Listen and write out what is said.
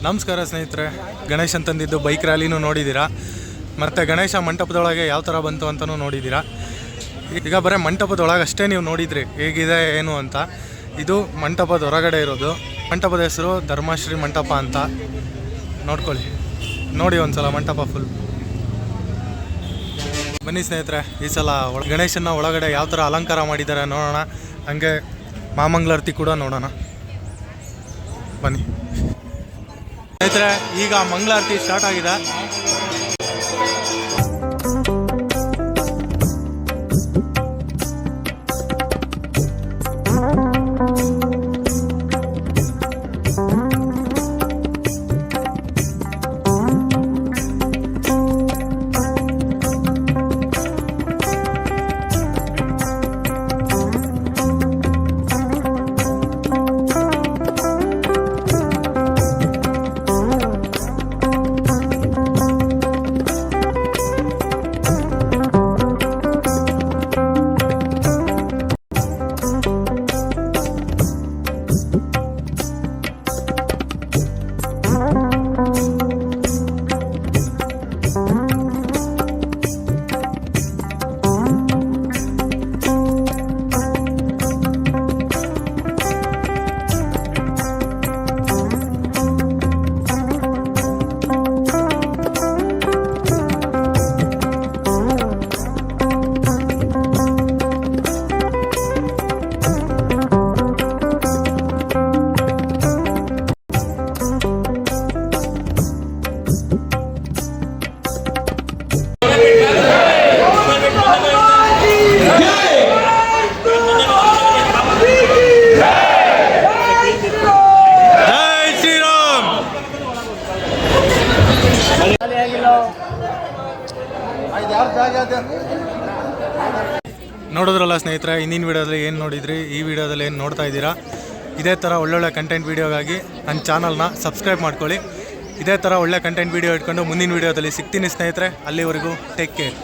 ನಮಸ್ಕಾರ ಸ್ನೇಹಿತರೆ, ಗಣೇಶನ್ ತಂದಿದ್ದು ಬೈಕ್ ರ್ಯಾಲಿನೂ ನೋಡಿದ್ದೀರಾ, ಮತ್ತು ಗಣೇಶ ಮಂಟಪದೊಳಗೆ ಯಾವ ಥರ ಬಂತು ಅಂತಲೂ ನೋಡಿದ್ದೀರಾ. ಈಗ ಬರೀ ಮಂಟಪದೊಳಗೆ ಅಷ್ಟೇ ನೀವು ನೋಡಿದ್ರಿ ಹೇಗಿದೆ ಏನು ಅಂತ. ಇದು ಮಂಟಪದ ಹೊರಗಡೆ ಇರೋದು. ಮಂಟಪದ ಹೆಸರು ಧರ್ಮಶ್ರೀ ಮಂಟಪ ಅಂತ. ನೋಡ್ಕೊಳ್ಳಿ, ನೋಡಿ ಒಂದ್ಸಲ ಮಂಟಪ ಫುಲ್. ಬನ್ನಿ ಸ್ನೇಹಿತರೆ, ಈ ಸಲ ಗಣೇಶನ ಒಳಗಡೆ ಯಾವ ಥರ ಅಲಂಕಾರ ಮಾಡಿದ್ದಾರೆ ನೋಡೋಣ. ಹಂಗೆ ಮಾಮಂಗಳಾರತಿ ಕೂಡ ನೋಡೋಣ ಬನ್ನಿ ಸ್ನೇಹಿತರೆ. ಈಗ ಮಂಗಳಾರತಿ ಸ್ಟಾರ್ಟ್ ಆಗಿದೆ. ನೋಡಿದ್ರಲ್ಲ ಸ್ನೇಹಿತರೆ, ಹಿಂದಿನ ವೀಡಿಯೋದಲ್ಲಿ ಏನು ನೋಡಿದ್ರಿ, ಈ ವಿಡಿಯೋದಲ್ಲಿ ಏನು ನೋಡ್ತಾ ಇದ್ದೀರಾ. ಇದೇ ಥರ ಒಳ್ಳೊಳ್ಳೆ ಕಂಟೆಂಟ್ ವೀಡಿಯೋಗಾಗಿ ನನ್ನ ಚಾನಲ್ನ ಸಬ್ಸ್ಕ್ರೈಬ್ ಮಾಡ್ಕೊಳ್ಳಿ. ಇದೇ ಥರ ಒಳ್ಳೆ ಕಂಟೆಂಟ್ ವೀಡಿಯೋ ಇಟ್ಕೊಂಡು ಮುಂದಿನ ವೀಡಿಯೋದಲ್ಲಿ ಸಿಗ್ತೀನಿ ಸ್ನೇಹಿತರೆ. ಅಲ್ಲಿವರೆಗೂ ಟೇಕ್ ಕೇರ್.